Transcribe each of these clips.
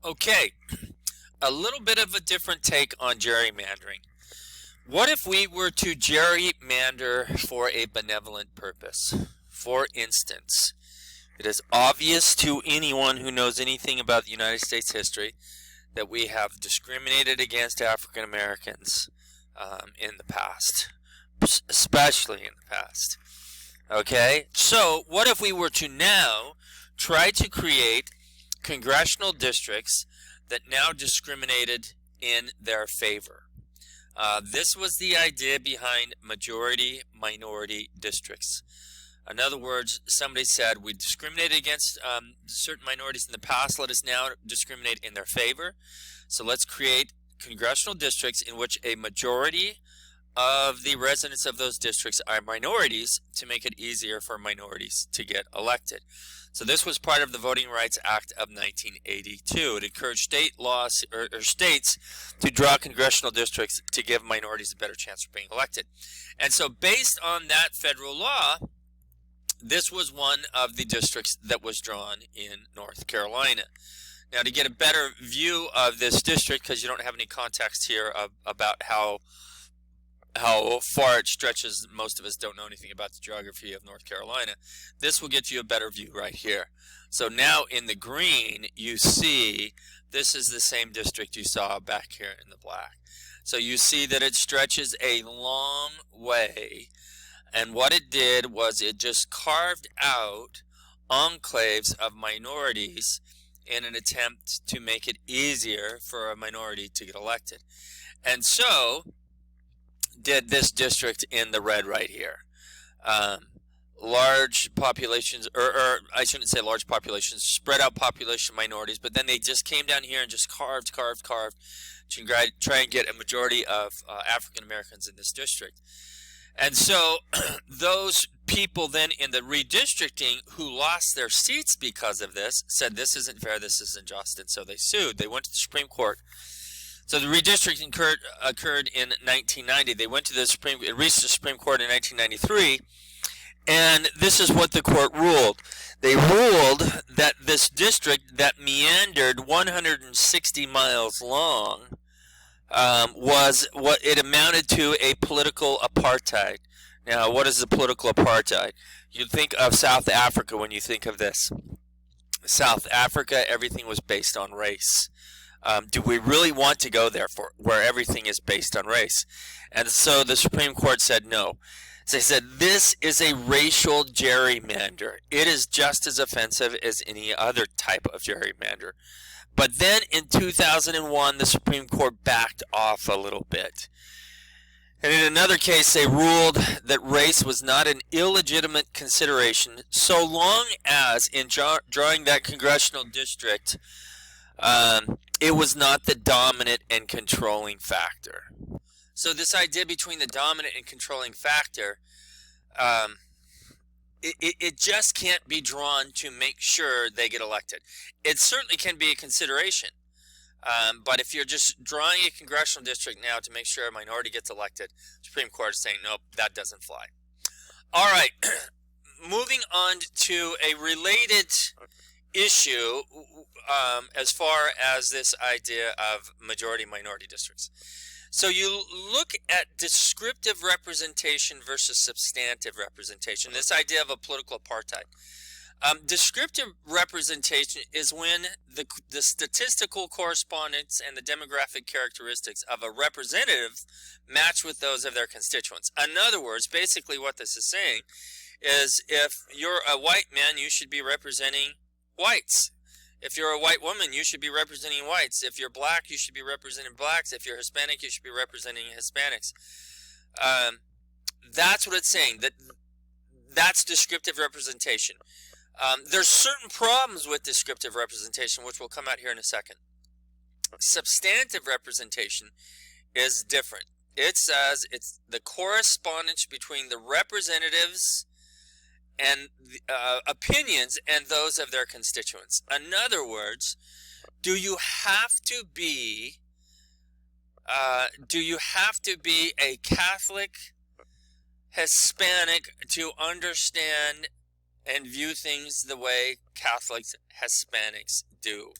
Okay, a little bit of a different take on gerrymandering. What if we were to gerrymander for a benevolent purpose? For instance, it is obvious to anyone who knows anything about the United States history that we have discriminated against African Americans in the past, especially in the past. Okay, so what if we were to now try to create congressional districts that now discriminated in their favor? This was the idea behind majority-minority districts. In other words, somebody said, we discriminated against certain minorities in the past, let us now discriminate in their favor. So let's create congressional districts in which a majority of the residents of those districts are minorities to make it easier for minorities to get elected. So this was part of the Voting Rights Act of 1982. It encouraged state laws or states to draw congressional districts to give minorities a better chance of being elected. And so based on that federal law, this was one of the districts that was drawn in North Carolina. Now, to get a better view of this district, because you don't have any context here about how far it stretches, most of us don't know anything about the geography of North Carolina, this will get you a better view right here. So now in the green, you see this is the same district you saw back here in the black. So you see that it stretches a long way. And what it did was it just carved out enclaves of minorities in an attempt to make it easier for a minority to get elected. And so did this district in the red right here. Large populations, or I shouldn't say large populations, spread out population minorities, but then they just came down here and just carved to try and get a majority of African Americans in this district. And so those people then in the redistricting who lost their seats because of this said this isn't fair, this isn't just, and so they sued. They went to the Supreme Court. So the redistricting occurred in 1990. They went to it reached the Supreme Court in 1993, and this is what the court ruled. They ruled that this district that meandered 160 miles long was what it amounted to a political apartheid. Now, what is the political apartheid? You think of South Africa when you think of this. South Africa, everything was based on race. Do we really want to go there where everything is based on race? And so the Supreme Court said no. So they said this is a racial gerrymander. It is just as offensive as any other type of gerrymander. But then in 2001, the Supreme Court backed off a little bit. And in another case, they ruled that race was not an illegitimate consideration so long as in drawing that congressional district, it was not the dominant and controlling factor. So this idea between the dominant and controlling factor, it just can't be drawn to make sure they get elected. It certainly can be a consideration, but if you're just drawing a congressional district now to make sure a minority gets elected, the Supreme Court is saying, nope, that doesn't fly. All right, moving on to a related issue as far as this idea of majority-minority districts. So you look at descriptive representation versus substantive representation, this idea of a political apartheid. Descriptive representation is when the statistical correspondence and the demographic characteristics of a representative match with those of their constituents. In other words, basically what this is saying is if you're a white man, you should be representing whites. If you're a white woman, you should be representing whites. If you're black, you should be representing blacks. If you're Hispanic, you should be representing Hispanics. That's what it's saying. That's descriptive representation. There's certain problems with descriptive representation, which will come out here in a second. Substantive representation is different. It says it's the correspondence between the representatives and opinions and those of their constituents. In other words, do you have to be a Catholic Hispanic to understand and view things the way Catholics Hispanics do?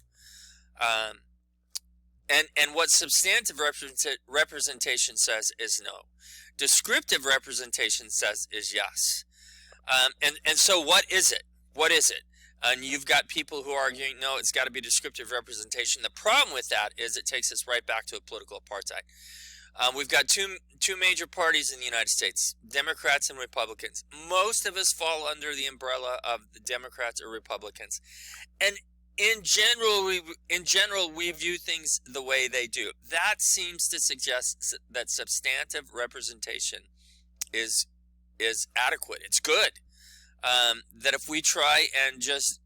Um, and what substantive representation says is no. Descriptive representation says is yes. And so what is it? What is it? And you've got people who are arguing, no, it's got to be descriptive representation. The problem with that is it takes us right back to a political apartheid. We've got two major parties in the United States, Democrats and Republicans. Most of us fall under the umbrella of the Democrats or Republicans. And in general, we view things the way they do. That seems to suggest that substantive representation is adequate. It's good. That if we try and just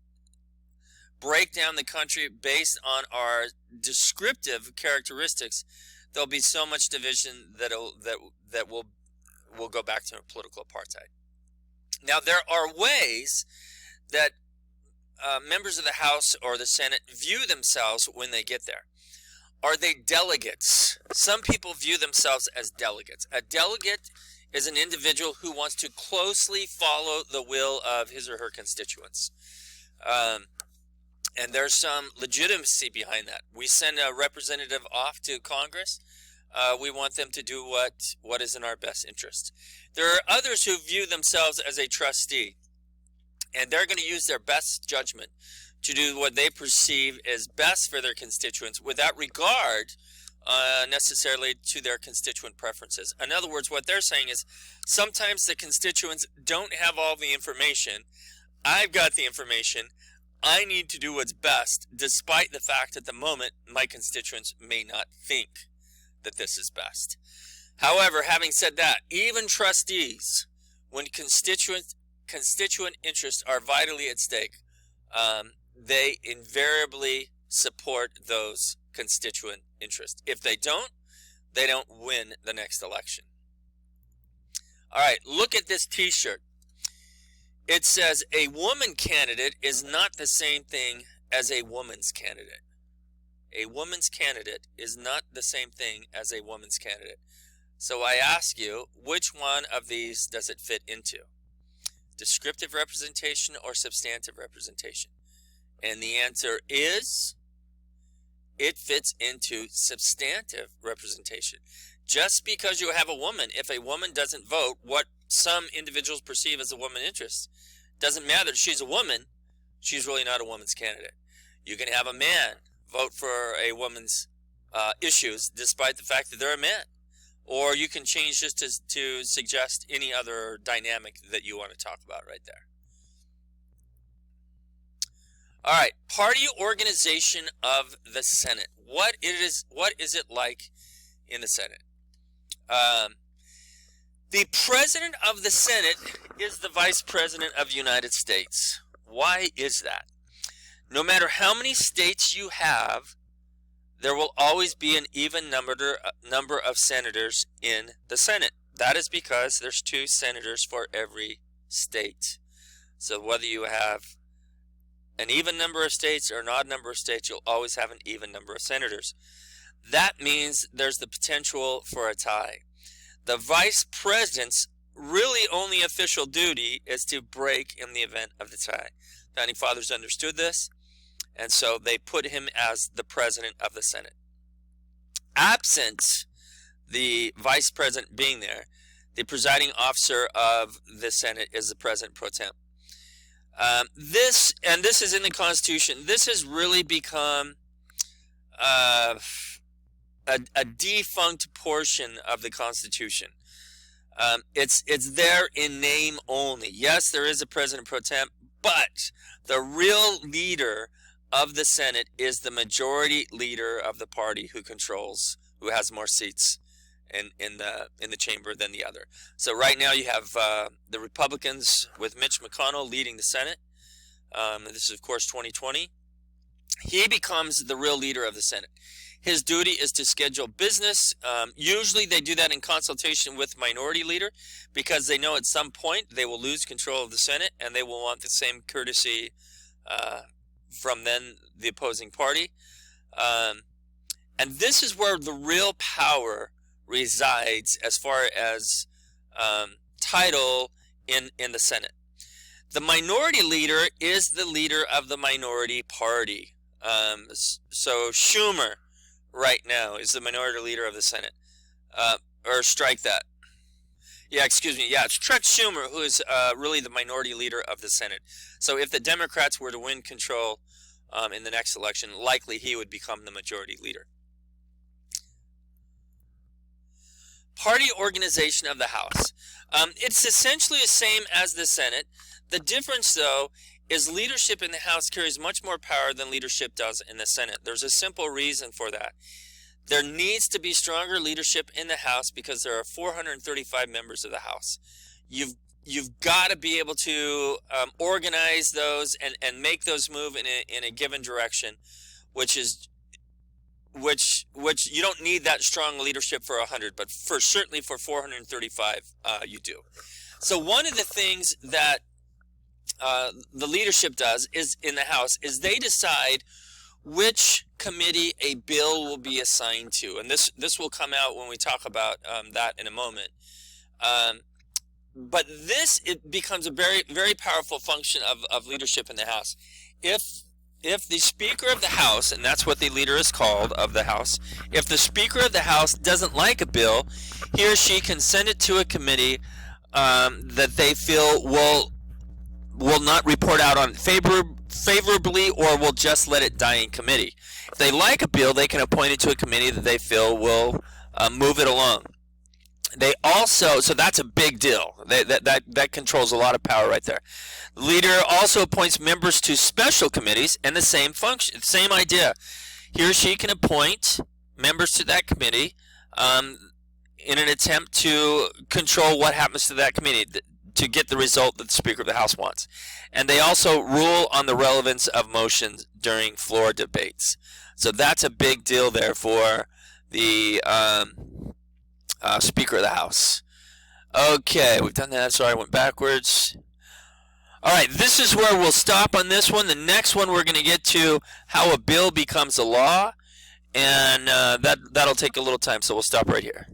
break down the country based on our descriptive characteristics, there'll be so much division that will go back to political apartheid. Now, there are ways that members of the House or the Senate view themselves when they get there. Are they delegates? Some people view themselves as delegates. A delegate is an individual who wants to closely follow the will of his or her constituents. And there's some legitimacy behind that. We send a representative off to Congress. We want them to do what is in our best interest. There are others who view themselves as a trustee, and they're going to use their best judgment to do what they perceive as best for their constituents without regard necessarily to their constituent preferences. In other words, what they're saying is sometimes the constituents don't have all the information. I've got the information. I need to do what's best, despite the fact at the moment my constituents may not think that this is best. However, having said that, even trustees, when constituent interests are vitally at stake, they invariably support those constituent interests. If they don't win the next election. All right, look at this t-shirt. It says a woman candidate is not the same thing as a woman's candidate. A woman's candidate is not the same thing as a woman's candidate. So I ask you, which one of these does it fit into? Descriptive representation or substantive representation? And the answer is, it fits into substantive representation. Just because you have a woman, if a woman doesn't vote what some individuals perceive as a woman interest, doesn't matter. She's a woman, she's really not a woman's candidate. You can have a man vote for a woman's issues despite the fact that they're a man. Or you can change just to suggest any other dynamic that you want to talk about right there. All right, party organization of the Senate. What is it like in the Senate? The president of the Senate is the vice president of the United States. Why is that? No matter how many states you have, there will always be an even number of senators in the Senate. That is because there's 2 senators for every state. So whether you have an even number of states or an odd number of states, you'll always have an even number of senators. That means there's the potential for a tie. The vice president's really only official duty is to break in the event of the tie. Founding Fathers understood this, and so they put him as the president of the Senate. Absent the vice president being there, the presiding officer of the Senate is the president pro tem. This is in the Constitution. This has really become a defunct portion of the Constitution. It's there in name only. Yes, there is a president pro tem, but the real leader of the Senate is the majority leader of the party who has more seats in the chamber than the other. So right now you have the Republicans with Mitch McConnell leading the Senate. This is of course 2020. He becomes the real leader of the Senate. His duty is to schedule business. Usually they do that in consultation with minority leader because they know at some point they will lose control of the Senate and they will want the same courtesy from then the opposing party. And this is where the real power resides as far as title in the Senate. The minority leader is the leader of the minority party. So Schumer right now is the minority leader of the Senate. Or strike that. Yeah, excuse me. Yeah, it's Chuck Schumer who is really the minority leader of the Senate. So if the Democrats were to win control in the next election, likely he would become the majority leader. Party organization of the House. It's essentially the same as the Senate. The difference, though, is leadership in the House carries much more power than leadership does in the Senate. There's a simple reason for that. There needs to be stronger leadership in the House because there are 435 members of the House. You've got to be able to organize those and make those move in a given direction, which you don't need that strong leadership for 100, but certainly for 435 you do. So one of the things that the leadership does is in the House is they decide which committee a bill will be assigned to, and this will come out when we talk about that in a moment. But it becomes a very, very powerful function of leadership in the House. If the Speaker of the House, and that's what the leader is called of the House, if the Speaker of the House doesn't like a bill, he or she can send it to a committee that they feel will not report out on favorably or will just let it die in committee. If they like a bill, they can appoint it to a committee that they feel will move it along. They also, so that's a big deal. That controls a lot of power right there. The leader also appoints members to special committees, and the same function, same idea. He or she can appoint members to that committee in an attempt to control what happens to that committee, to get the result that the Speaker of the House wants. And they also rule on the relevance of motions during floor debates. So that's a big deal there for the Speaker of the House. Okay, we've done that. Sorry, I went backwards. All right, this is where we'll stop on this one. The next one we're going to get to how a bill becomes a law, and that'll take a little time, so we'll stop right here.